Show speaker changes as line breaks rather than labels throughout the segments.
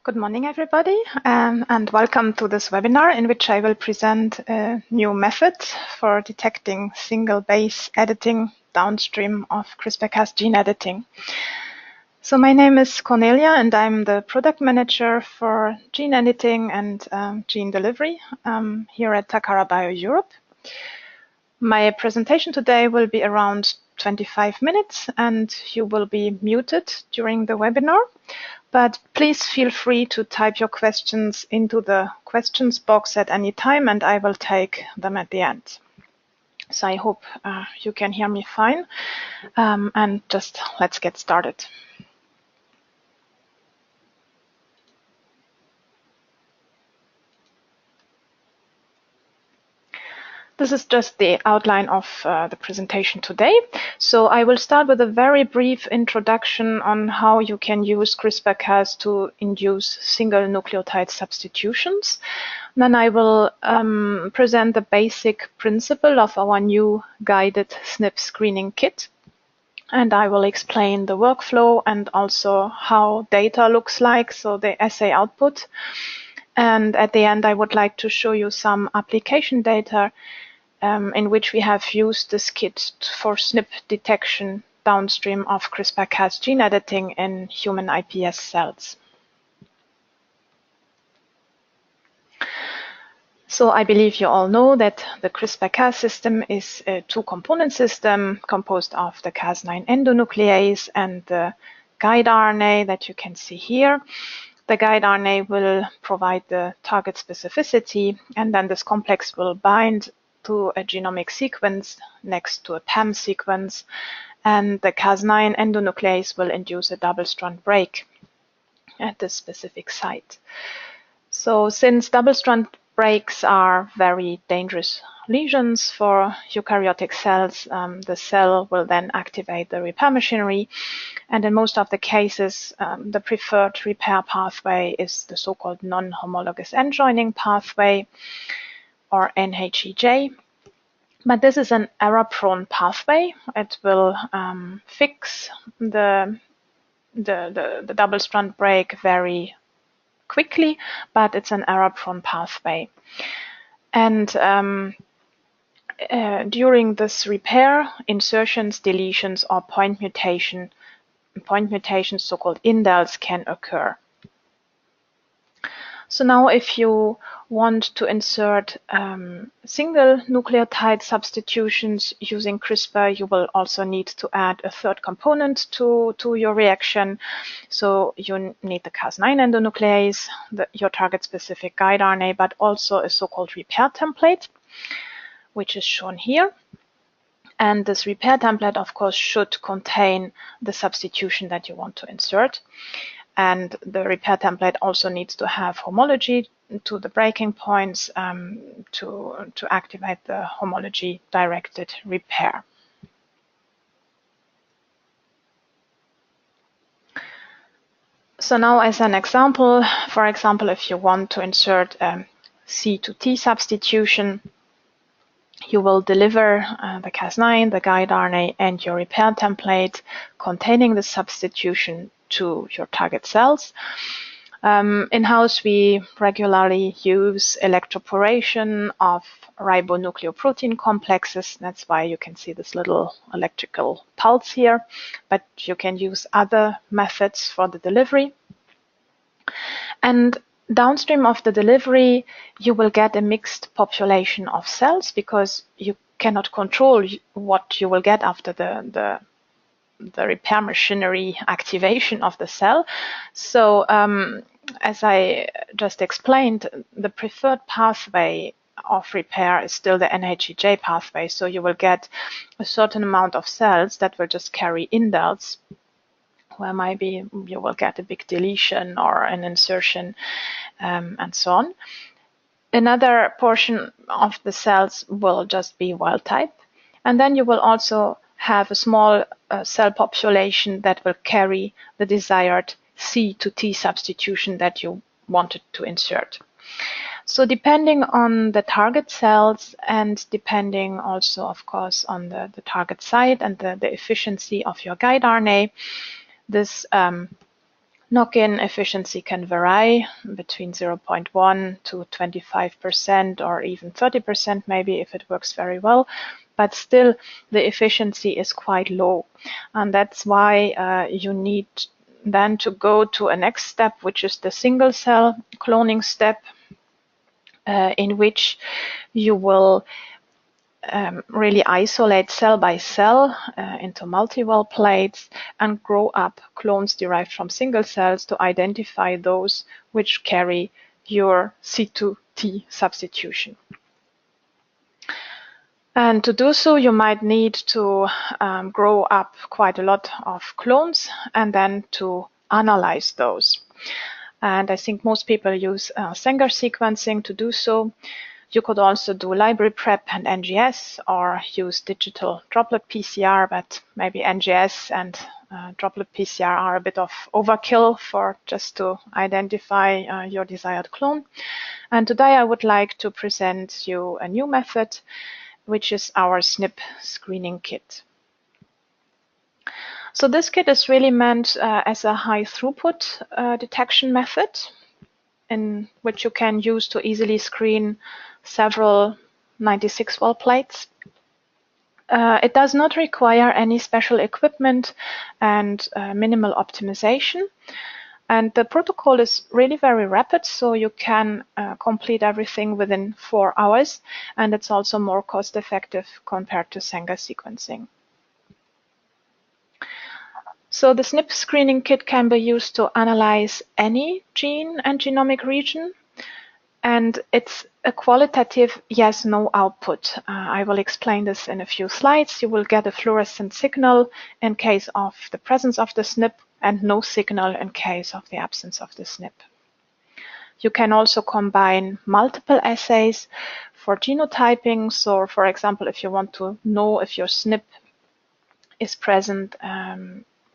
Good morning, everybody, and welcome to this webinar in which I will present a new method for detecting single base editing downstream of CRISPR-Cas gene editing. So my name is Cornelia, and I'm the product manager for gene editing and gene delivery here at Takara Bio Europe. My presentation today will be around 25 minutes, and you will be muted during the webinar. But please feel free to type your questions into the questions box at any time, and I will take them at the end. So I hope you can hear me fine, and just let's get started. This is just the outline of the presentation today. So I will start with a very brief introduction on how you can use CRISPR-Cas to induce single nucleotide substitutions. Then I will present the basic principle of our new guided SNP screening kit. And I will explain the workflow and also how data looks like, so the assay output. And at the end, I would like to show you some application data in which we have used this kit for SNP detection downstream of CRISPR-Cas gene editing in human iPS cells. So I believe you all know that the CRISPR-Cas system is a two-component system composed of the Cas9 endonuclease and the guide RNA that you can see here. The guide RNA will provide the target specificity, and then this complex will bind to a genomic sequence next to a PAM sequence, and the Cas9 endonuclease will induce a double-strand break at this specific site. So since double-strand breaks are very dangerous lesions for eukaryotic cells, the cell will then activate the repair machinery, and in most of the cases, the preferred repair pathway is the so-called non-homologous end joining pathway, or NHEJ. But this is an error-prone pathway. It will fix the double-strand break very quickly, but it's an error-prone pathway. And during this repair, insertions, deletions, or point mutations, so-called indels, can occur. So now if you want to insert single nucleotide substitutions using CRISPR, you will also need to add a third component to your reaction. So you need the Cas9 endonuclease, your target-specific guide RNA, but also a so-called repair template, which is shown here. And this repair template, of course, should contain the substitution that you want to insert. And the repair template also needs to have homology to the breaking points to activate the homology-directed repair. So now as an example, for example, if you want to insert a C to T substitution, you will deliver the Cas9, the guide RNA, and your repair template containing the substitution to your target cells. In-house, we regularly use electroporation of ribonucleoprotein complexes. That's why you can see this little electrical pulse here, but you can use other methods for the delivery. And downstream of the delivery, you will get a mixed population of cells because you cannot control what you will get after the repair machinery activation of the cell. So as I just explained, the preferred pathway of repair is still the NHEJ pathway. So you will get a certain amount of cells that will just carry indels, where maybe you will get a big deletion or an insertion and so on. Another portion of the cells will just be wild type. And then you will also have a small cell population that will carry the desired C to T substitution that you wanted to insert. So depending on the target cells and depending also, of course, on the target site and the efficiency of your guide RNA, this Knock-in efficiency can vary between 0.1 to 25% or even 30% maybe if it works very well, but still the efficiency is quite low. And that's why you need then to go to a next step, which is the single cell cloning step, in which you will really isolate cell by cell into multi-well plates and grow up clones derived from single cells to identify those which carry your C2T substitution. And to do so, you might need to grow up quite a lot of clones and then to analyze those. And I think most people use Sanger sequencing to do so. You could also do library prep and NGS or use digital droplet PCR, but maybe NGS and droplet PCR are a bit of overkill for just to identify your desired clone. And today I would like to present you a new method, which is our SNP screening kit. So this kit is really meant as a high throughput detection method in which you can use to easily screen several 96-well plates. It does not require any special equipment and minimal optimization. And the protocol is really very rapid, so you can complete everything within 4 hours, and it's also more cost-effective compared to Sanger sequencing. So the SNP screening kit can be used to analyze any gene and genomic region, and it's a qualitative yes-no output. I will explain this in a few slides. You will get a fluorescent signal in case of the presence of the SNP and no signal in case of the absence of the SNP. You can also combine multiple assays for genotyping. So, for example, if you want to know if your SNP is present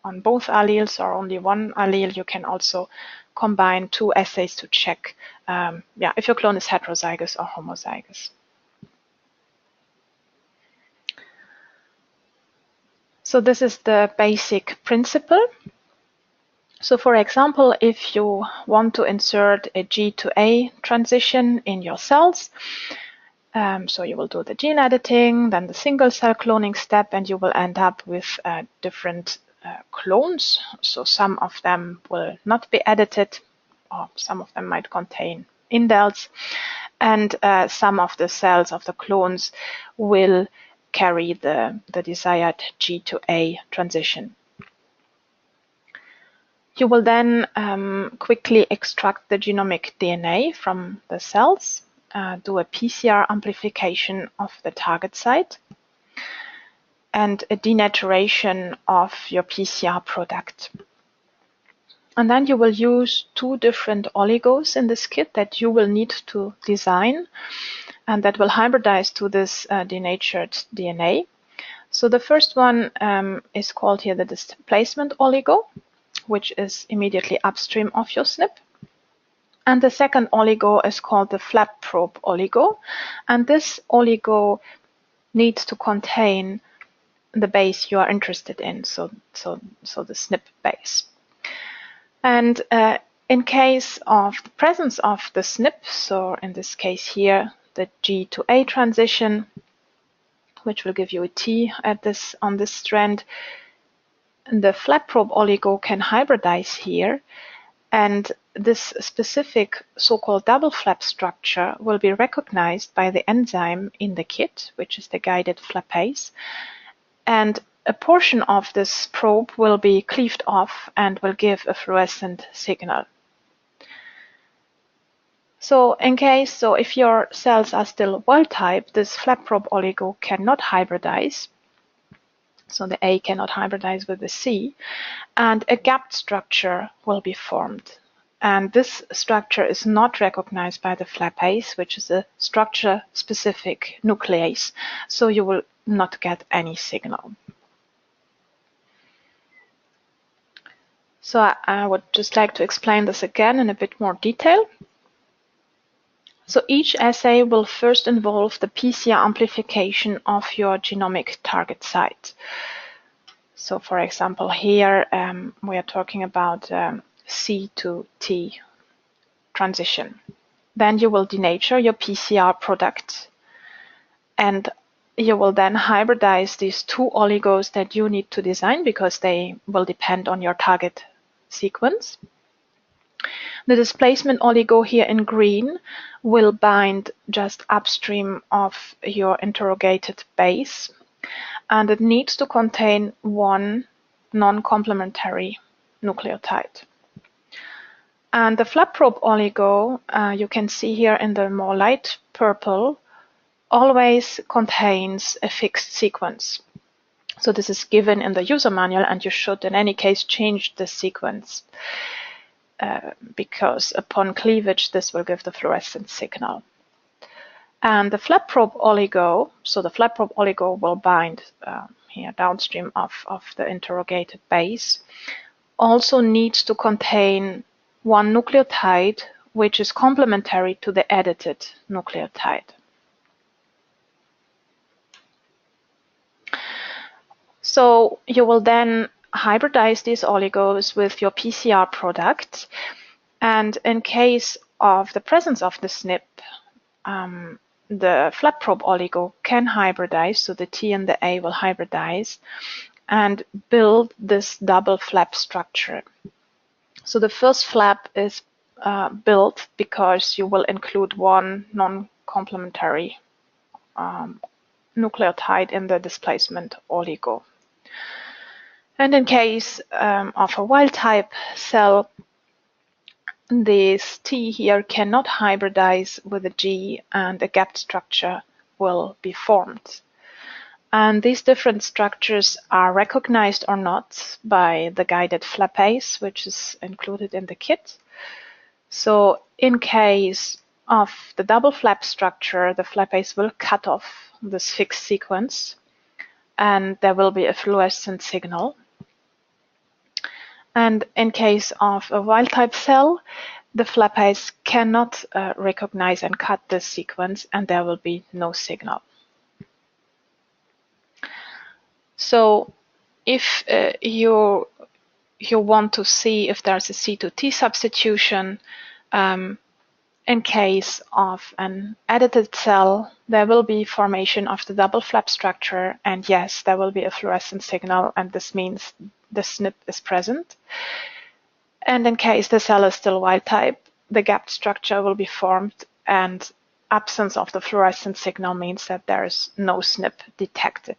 on both alleles or only one allele, you can also combine 2 assays to check if your clone is heterozygous or homozygous. So this is the basic principle. So for example, if you want to insert a G to A transition in your cells, so you will do the gene editing, then the single cell cloning step, and you will end up with different clones. So some of them will not be edited, or some of them might contain indels, and some of the cells of the clones will carry the desired G to A transition. You will then quickly extract the genomic DNA from the cells, do a PCR amplification of the target site, and a denaturation of your PCR product. And then you will use 2 different oligos in this kit that you will need to design and that will hybridize to this denatured DNA. So the first one is called here the displacement oligo, which is immediately upstream of your SNP. And the second oligo is called the flap probe oligo. And this oligo needs to contain the base you are interested in, so the SNP base. And in case of the presence of the SNP, so in this case here, the G to A transition, which will give you a T on this strand, the flap probe oligo can hybridize here, and this specific so-called double flap structure will be recognized by the enzyme in the kit, which is the guided flapase, and a portion of this probe will be cleaved off and will give a fluorescent signal. So if your cells are still wild type, this flap probe oligo cannot hybridize. So the A cannot hybridize with the C, and a gapped structure will be formed. And this structure is not recognized by the flapase, which is a structure-specific nuclease, so you will not get any signal. So I would just like to explain this again in a bit more detail. So each assay will first involve the PCR amplification of your genomic target site. So for example, here we are talking about C C to T transition. Then you will denature your PCR product, and you will then hybridize these two oligos that you need to design because they will depend on your target sequence. The displacement oligo here in green will bind just upstream of your interrogated base, and it needs to contain one non-complementary nucleotide. And the flap probe oligo, you can see here in the more light purple, always contains a fixed sequence. So this is given in the user manual, and you should in any case change the sequence because upon cleavage this will give the fluorescent signal. And the flap probe oligo, so the flap probe oligo will bind here downstream of the interrogated base, also needs to contain one nucleotide which is complementary to the edited nucleotide. So you will then hybridize these oligos with your PCR product, and in case of the presence of the SNP, the flap probe oligo can hybridize, so the T and the A will hybridize and build this double flap structure. So the first flap is built because you will include one non-complementary nucleotide in the displacement oligo. And in case of a wild-type cell, this T here cannot hybridize with a G, and a gapped structure will be formed. And these different structures are recognized or not by the guided flapase, which is included in the kit. So in case of the double flap structure, the flapase will cut off this fixed sequence, and there will be a fluorescent signal. And in case of a wild-type cell, the flapase cannot recognize and cut this sequence, and there will be no signal. So if you want to see if there's a C to T substitution, in case of an edited cell, there will be formation of the double flap structure, and yes, there will be a fluorescent signal, and this means the SNP is present. And in case the cell is still wild type, the gapped structure will be formed, and absence of the fluorescent signal means that there is no SNP detected.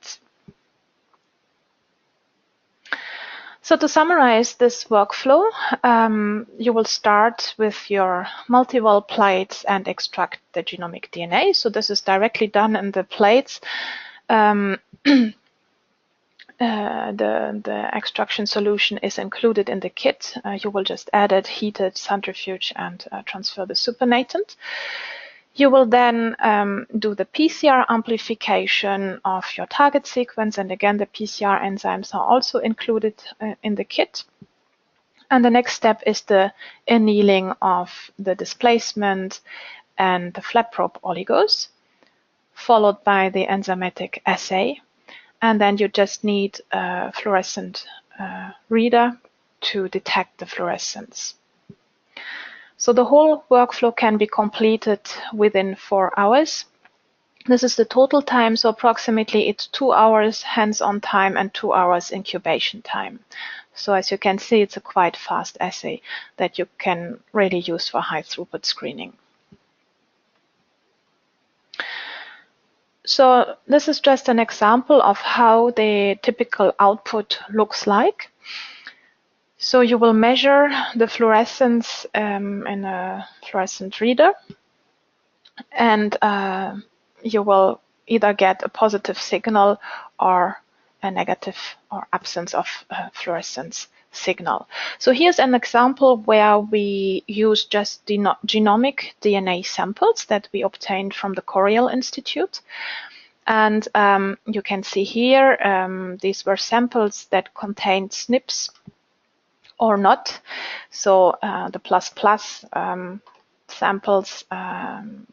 So to summarize this workflow, you will start with your multi-well plates and extract the genomic DNA. So this is directly done in the plates. The extraction solution is included in the kit. You will just add it, heat it, centrifuge, and transfer the supernatant. You will then do the PCR amplification of your target sequence, and again the PCR enzymes are also included in the kit. And the next step is the annealing of the displacement and the flap probe oligos, followed by the enzymatic assay. And then you just need a fluorescent reader to detect the fluorescence. So the whole workflow can be completed within 4 hours. This is the total time, so approximately it's 2 hours hands-on time and 2 hours incubation time. So as you can see, it's a quite fast assay that you can really use for high throughput screening. So this is just an example of how the typical output looks like. So you will measure the fluorescence in a fluorescent reader, and you will either get a positive signal or a negative or absence of fluorescence signal. So here's an example where we use just the genomic DNA samples that we obtained from the Coriell Institute. And you can see here, these were samples that contained SNPs or not. So the plus samples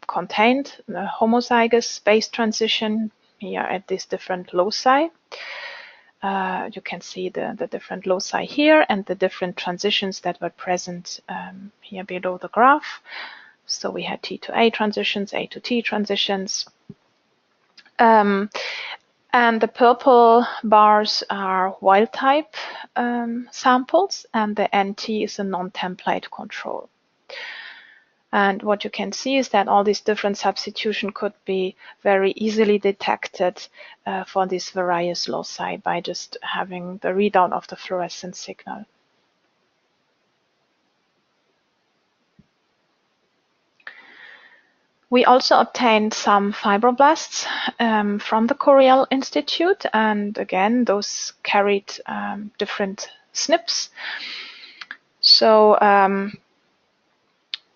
contained the homozygous base transition here at these different loci. You can see the different loci here and the different transitions that were present here below the graph. So we had T to A transitions, A to T transitions. And the purple bars are wild type samples, and the NT is a non-template control. And what you can see is that all these different substitutions could be very easily detected for these various loci by just having the readout of the fluorescence signal. We also obtained some fibroblasts from the Coriell Institute, and again, those carried different SNPs. So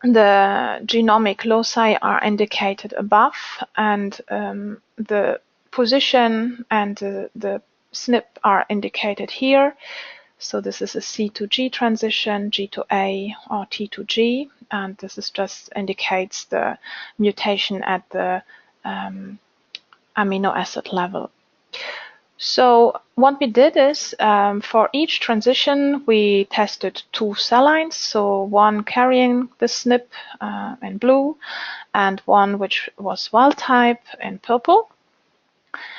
the genomic loci are indicated above, and the position and the SNP are indicated here. So this is a C to G transition, G to A, or T to G, and this is just indicates the mutation at the amino acid level. So what we did is for each transition we tested 2 cell lines, so one carrying the SNP in blue and one which was wild type in purple.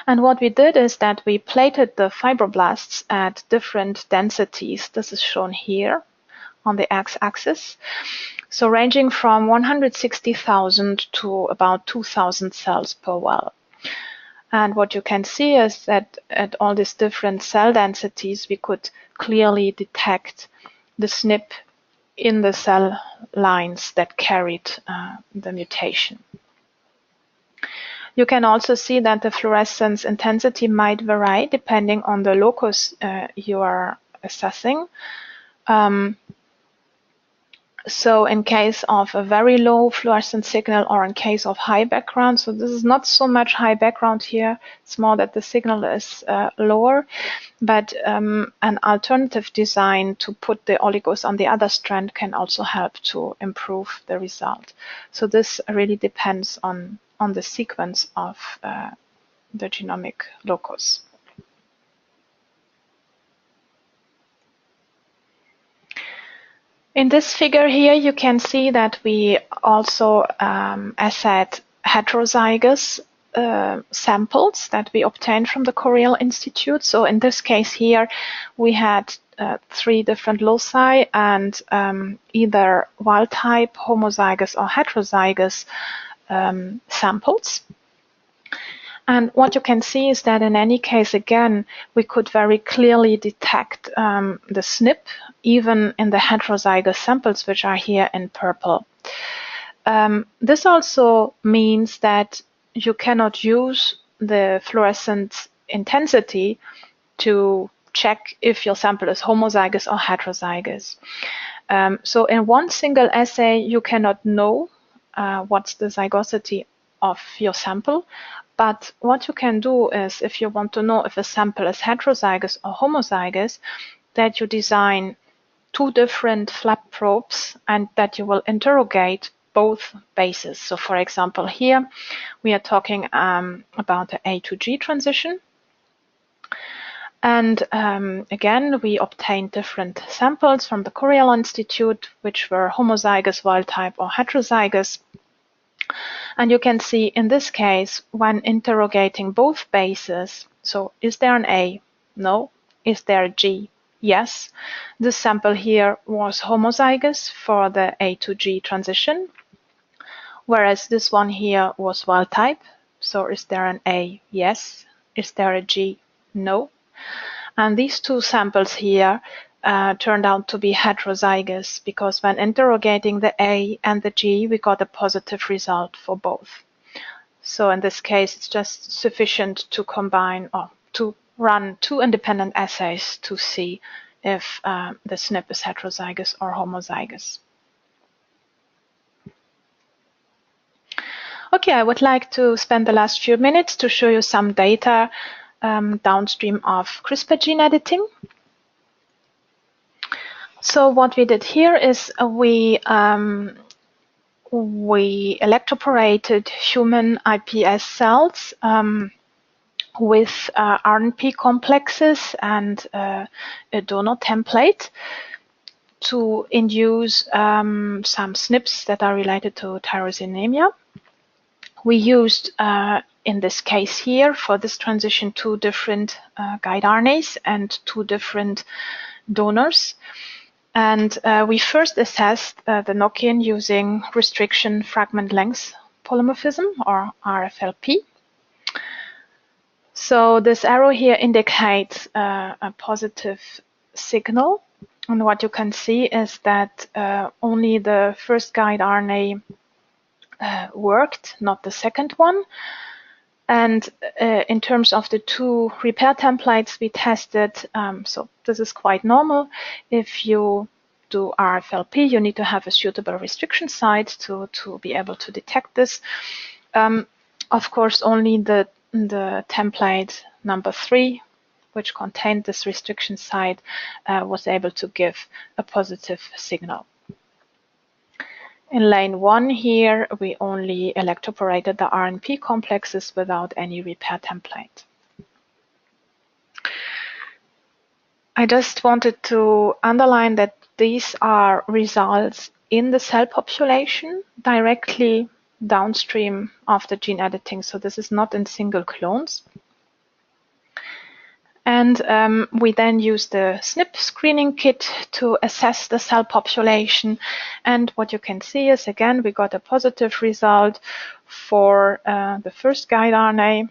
And what we did is that we plated the fibroblasts at different densities. This is shown here on the x-axis. So ranging from 160,000 to about 2,000 cells per well. And what you can see is that at all these different cell densities, we could clearly detect the SNP in the cell lines that carried the mutation. You can also see that the fluorescence intensity might vary depending on the locus you are assessing. So in case of a very low fluorescent signal or in case of high background, so this is not so much high background here, it's more that the signal is lower, but an alternative design to put the oligos on the other strand can also help to improve the result. So this really depends on the sequence of the genomic locus. In this figure here, you can see that we also assayed heterozygous samples that we obtained from the Coriell Institute. So in this case here, we had 3 different loci and either wild type, homozygous, or heterozygous samples. And what you can see is that in any case, again, we could very clearly detect the SNP, even in the heterozygous samples, which are here in purple. This also means that you cannot use the fluorescent intensity to check if your sample is homozygous or heterozygous. So in one single assay, you cannot know what's the zygosity of your sample. But what you can do is, if you want to know if a sample is heterozygous or homozygous, that you design 2 different flap probes and that you will interrogate both bases. So for example, here we are talking about the A to G transition. And again, we obtained different samples from the Coriell Institute, which were homozygous, wild type, or heterozygous. And you can see in this case, when interrogating both bases, so is there an A? No. Is there a G? Yes. This sample here was homozygous for the A to G transition, whereas this one here was wild type. So is there an A? Yes. Is there a G? No. And these 2 samples here turned out to be heterozygous because when interrogating the A and the G, we got a positive result for both. So in this case, it's just sufficient to combine or to run 2 independent assays to see if the SNP is heterozygous or homozygous. Okay, I would like to spend the last few minutes to show you some data downstream of CRISPR gene editing. So what we did here is we electroporated human iPS cells with RNP complexes and a donor template to induce some SNPs that are related to tyrosinemia. We used, in this case here, for this transition, 2 different guide RNAs and 2 different donors. And we first assessed the knock-in using restriction fragment length polymorphism, or RFLP. So this arrow here indicates a positive signal. And what you can see is that only the first guide RNA worked, not the second one. And in terms of the 2 repair templates we tested, so this is quite normal. If you do RFLP, you need to have a suitable restriction site to be able to detect this. Of course, only the template number 3, which contained this restriction site, was able to give a positive signal. In lane 1 here, we only electroporated the RNP complexes without any repair template. I just wanted to underline that these are results in the cell population directly downstream after gene editing. So this is not in single clones. And we then use the SNP screening kit to assess the cell population. And what you can see is, again, we got a positive result for the first guide RNA,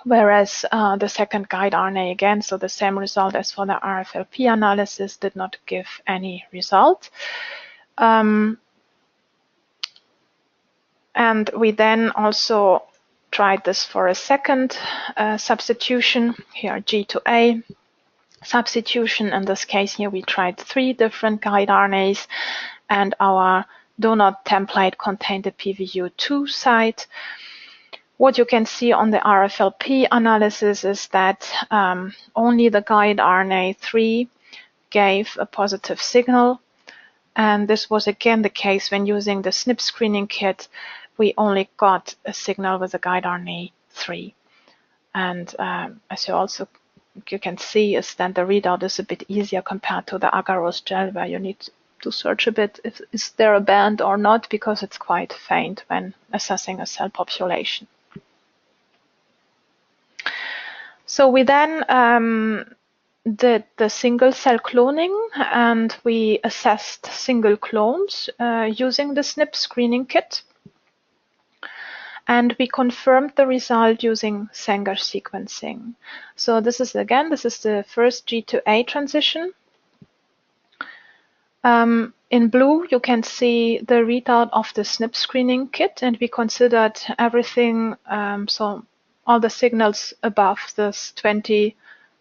whereas the second guide RNA, again, so the same result as for the RFLP analysis, did not give any result. And we then also tried this for a second substitution, here G to A substitution. In this case here we tried 3 different guide RNAs, and our donor template contained a PVU2 site. What you can see on the RFLP analysis is that only the guide RNA 3 gave a positive signal, and this was again the case when using the SNP screening kit. We only got a signal with the guide RNA 3. And as you can see, is that the readout is a bit easier compared to the agarose gel, where you need to search a bit if is there a band or not, because it's quite faint when assessing a cell population. So we then did the single cell cloning, and we assessed single clones using the SNP screening kit. And we confirmed the result using Sanger sequencing. So this is the first G to A transition. In blue, you can see the readout of the SNP screening kit, and we considered everything, so all the signals above this 20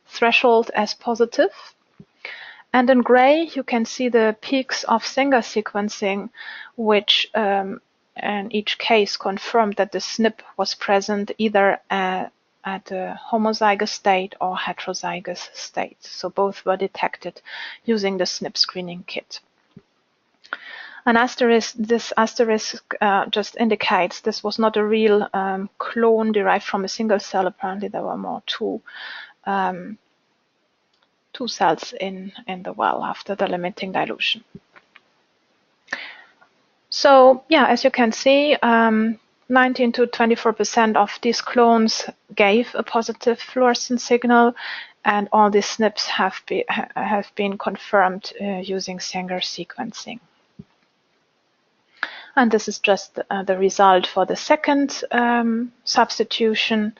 threshold as positive. And in gray, you can see the peaks of Sanger sequencing, which in each case confirmed that the SNP was present either at a homozygous state or heterozygous state. So both were detected using the SNP screening kit. An asterisk, this asterisk just indicates this was not a real clone derived from a single cell. Apparently there were more two cells in the well after the limiting dilution. So yeah, as you can see, 19 to 24% of these clones gave a positive fluorescent signal, and all these SNPs have been confirmed using Sanger sequencing. And this is just the result for the second substitution.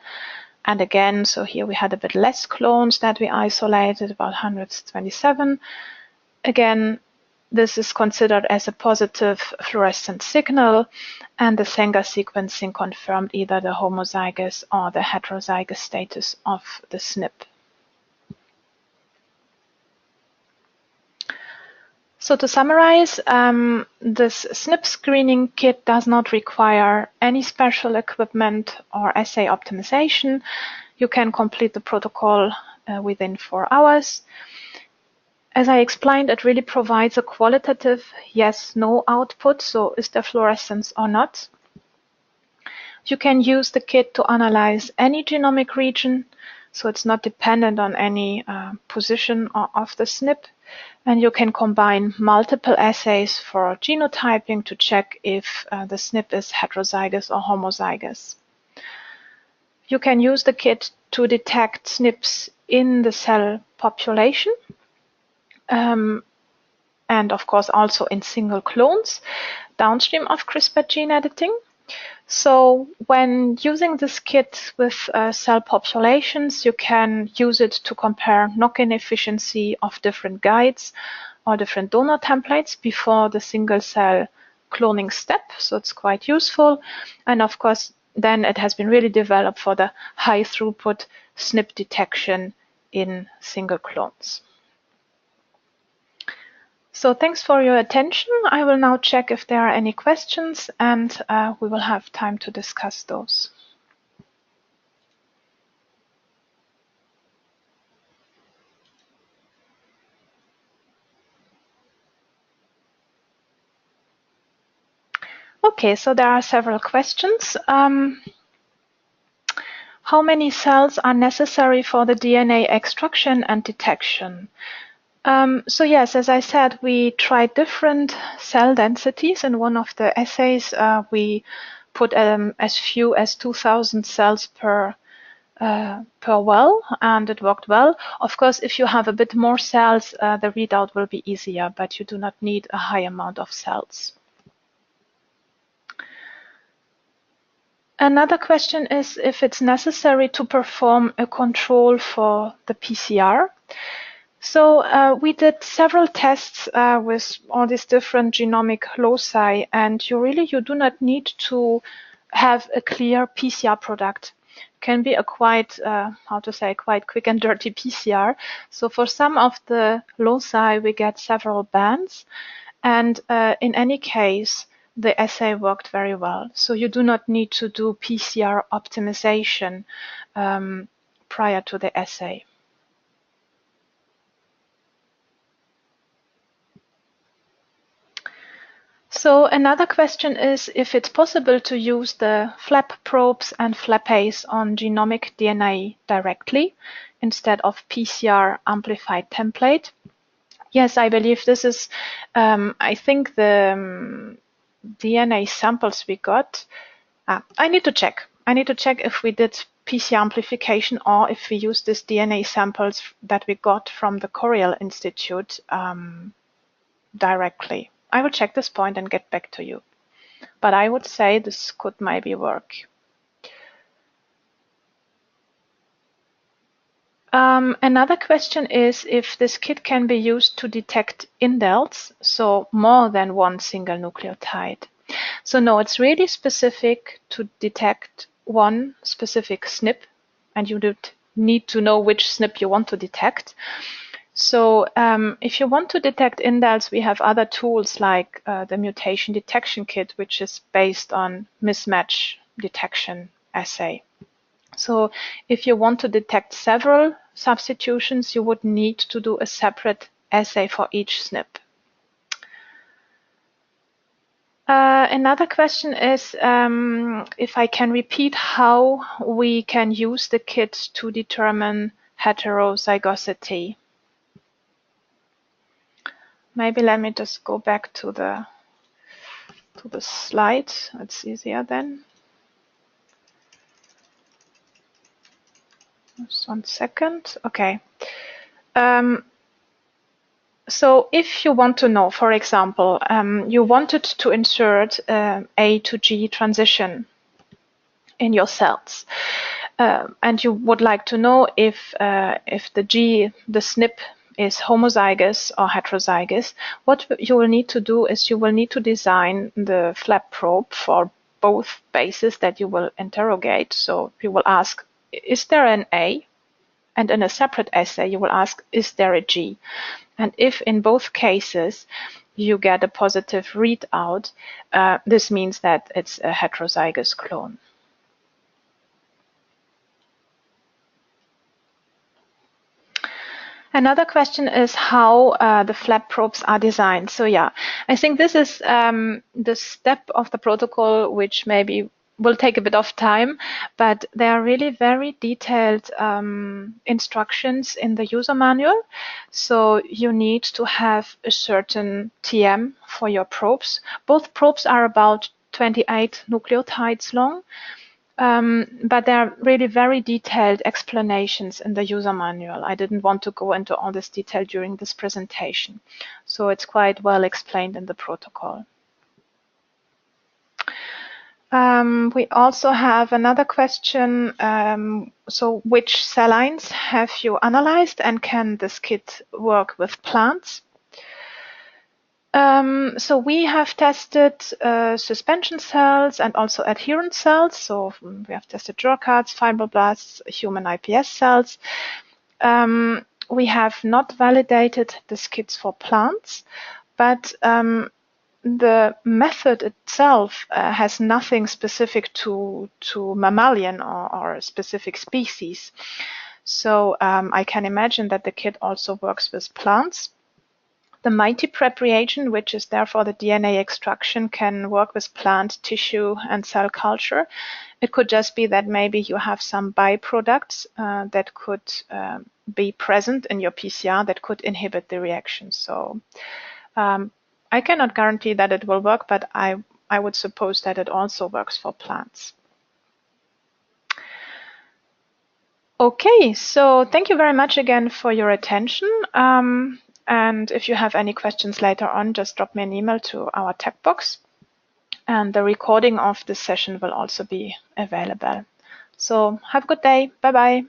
And again, so here we had a bit less clones that we isolated, about 127. Again, this is considered as a positive fluorescent signal, and the Sanger sequencing confirmed either the homozygous or the heterozygous status of the SNP. So to summarize, this SNP screening kit does not require any special equipment or assay optimization. You can complete the protocol within 4 hours. As I explained, it really provides a qualitative yes-no output, so is there fluorescence or not. You can use the kit to analyze any genomic region, so it's not dependent on any position of the SNP. And you can combine multiple assays for genotyping to check if the SNP is heterozygous or homozygous. You can use the kit to detect SNPs in the cell population, and of course also in single clones downstream of CRISPR gene editing. So when using this kit with cell populations, you can use it to compare knock-in efficiency of different guides or different donor templates before the single cell cloning step. So it's quite useful. And of course, then it has been really developed for the high throughput SNP detection in single clones. So thanks for your attention. I will now check if there are any questions, and we will have time to discuss those. Okay, so there are several questions. How many cells are necessary for the DNA extraction and detection? So yes, as I said, we tried different cell densities. In one of the assays, we put as few as 2,000 cells per well, and it worked well. Of course, if you have a bit more cells, the readout will be easier, but you do not need a high amount of cells. Another question is if it's necessary to perform a control for the PCR. So we did several tests with all these different genomic loci, and you do not need to have a clear PCR product. It can be a quite quick and dirty PCR. So for some of the loci, we get several bands, and in any case, the assay worked very well. So you do not need to do PCR optimization prior to the assay. So another question is if it's possible to use the flap probes and flapase on genomic DNA directly instead of PCR amplified template. Yes, I believe this is, I think the DNA samples we got, I need to check. I need to check if we did PCR amplification or if we used these DNA samples that we got from the Coriell Institute directly. I will check this point and get back to you. But I would say this could maybe work. Another question is if this kit can be used to detect indels, so more than one single nucleotide. So no, it's really specific to detect one specific SNP, and you would need to know which SNP you want to detect. So if you want to detect indels, we have other tools like the mutation detection kit, which is based on mismatch detection assay. So if you want to detect several substitutions, you would need to do a separate assay for each SNP. Another question is if I can repeat how we can use the kit to determine heterozygosity. Maybe let me just go back to the slide. It's easier then. Just 1 second. Okay. So if you want to know, for example, you wanted to insert A to G transition in your cells, and you would like to know if the SNP is homozygous or heterozygous, what you will need to do is you will need to design the flap probe for both bases that you will interrogate. So you will ask, is there an A? And in a separate assay, you will ask, is there a G? And if in both cases you get a positive readout, this means that it's a heterozygous clone. Another question is how the flap probes are designed. So yeah, I think this is the step of the protocol which maybe will take a bit of time, but there are really very detailed instructions in the user manual. So you need to have a certain TM for your probes. Both probes are about 28 nucleotides long, but there are really very detailed explanations in the user manual. I didn't want to go into all this detail during this presentation, so it's quite well explained in the protocol. We also have another question. So which cell lines have you analyzed, and can this kit work with plants? So we have tested suspension cells and also adherent cells. So we have tested Jurkats, fibroblasts, human iPS cells. We have not validated these kits for plants, but the method itself has nothing specific to mammalian or a specific species. So I can imagine that the kit also works with plants. The MITI-PrEP reagent, which is therefore the DNA extraction, can work with plant tissue and cell culture. It could just be that maybe you have some byproducts that could be present in your PCR that could inhibit the reaction. So I cannot guarantee that it will work, but I would suppose that it also works for plants. Okay, so thank you very much again for your attention. And if you have any questions later on, just drop me an email to our tech box. And the recording of this session will also be available. So have a good day. Bye-bye.